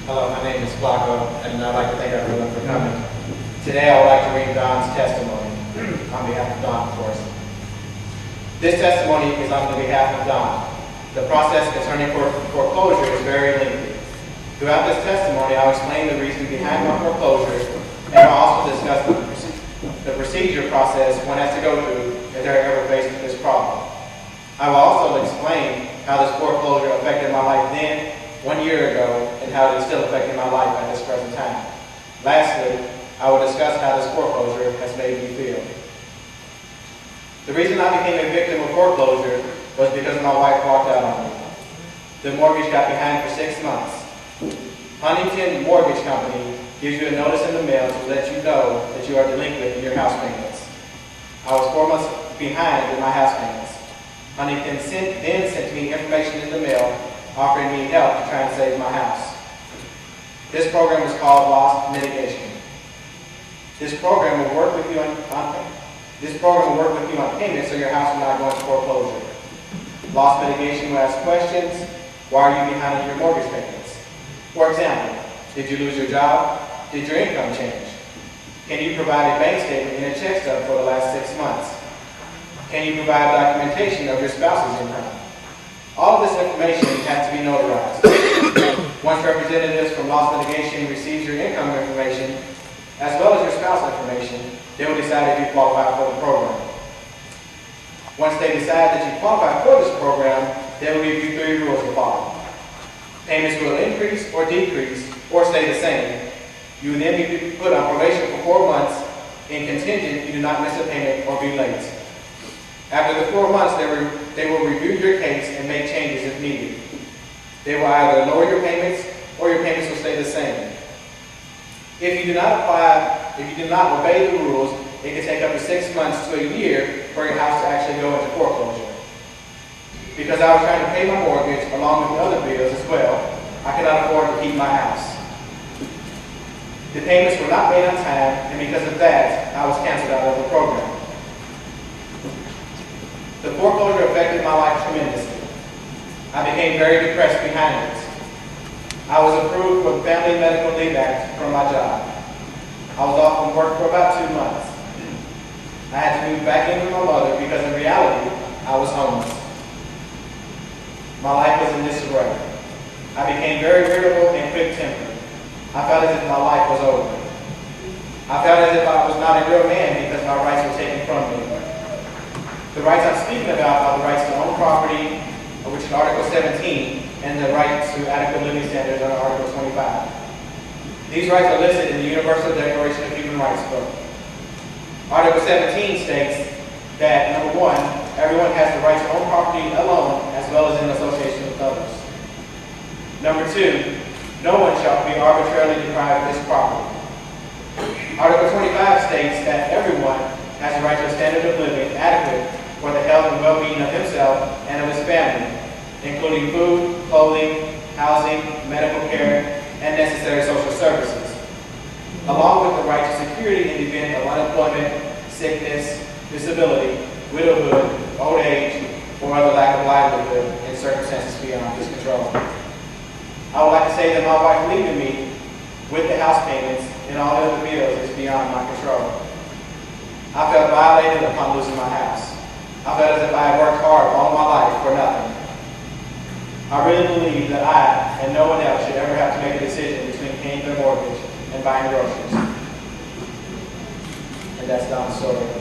Hello, my name is Flacco, and I'd like to thank everyone for coming. Today I would like to read Don's testimony on behalf of Don, of course. This testimony is on behalf of Don. The process concerning foreclosure is very lengthy. Throughout this testimony, I'll explain the reason behind my foreclosure, and I'll also discuss the procedure process one has to go through if they're ever faced with this problem. I will also explain how this foreclosure affected my life then, 1 year ago, and how it is still affecting my life at this present time. Lastly, I will discuss how this foreclosure has made me feel. The reason I became a victim of foreclosure was because my wife walked out on me. The mortgage got behind for 6 months. Huntington Mortgage Company gives you a notice in the mail to let you know that you are delinquent in your house payments. I was 4 months behind in my house payments. Huntington then sent me information in the mail offering me help to try and save my house. This program is called loss mitigation. This program will work with you on payments so your house will not go into foreclosure. Loss mitigation will ask questions. Why are you behind on your mortgage payments? For example, did you lose your job? Did your income change? Can you provide a bank statement and a check stub for the last 6 months? Can you provide documentation of your spouse's income? All of this information has to be notarized. Once representatives from loss mitigation receives your income information, as well as your spouse information, they will decide if you qualify for the program. Once they decide that you qualify for this program, they will give you 3 rules to follow. Payments will increase or decrease or stay the same. You will then be put on probation for 4 months, and contingent you do not miss a payment or be late. After the 4 months, they will review your case and make changes if needed. They will either lower your payments or your payments will stay the same. If you do not obey the rules, it can take up to 6 months to a year for your house to actually go into foreclosure. Because I was trying to pay my mortgage along with the other bills as well, I could not afford to keep my house. The payments were not made on time, and because of that, I was canceled out of the program. The foreclosure affected my life tremendously. I became very depressed behind it. I was approved for Family Medical Leave Act from my job. I was off from work for about 2 months. I had to move back in with my mother because in reality, I was homeless. My life was in disarray. I became very irritable and quick-tempered. I felt as if my life was over. I felt as if I was not a real man because my rights were taken from me. The rights I'm speaking about are the rights to own property, which is Article 17, and the right to adequate living standards under Article 25. These rights are listed in the Universal Declaration of Human Rights book. Article 17 states that, number 1, everyone has the right to own property alone as well as in association with others. Number 2, no one shall be arbitrarily deprived of this property. Article 25 states that everyone has the right to a standard of living adequate for the health and well-being of himself and of his family, including food, clothing, housing, medical care, and necessary social services, along with the right to security in the event of unemployment, sickness, disability, widowhood, old age, or other lack of livelihood in circumstances beyond his control. I would like to say that my wife leaving me with the house payments and all the other bills is beyond my control. I felt violated upon losing my house. I felt as if I had worked hard all my life for nothing. I really believe that I and no one else should ever have to make a decision between paying their mortgage and buying groceries. And that's Don's story.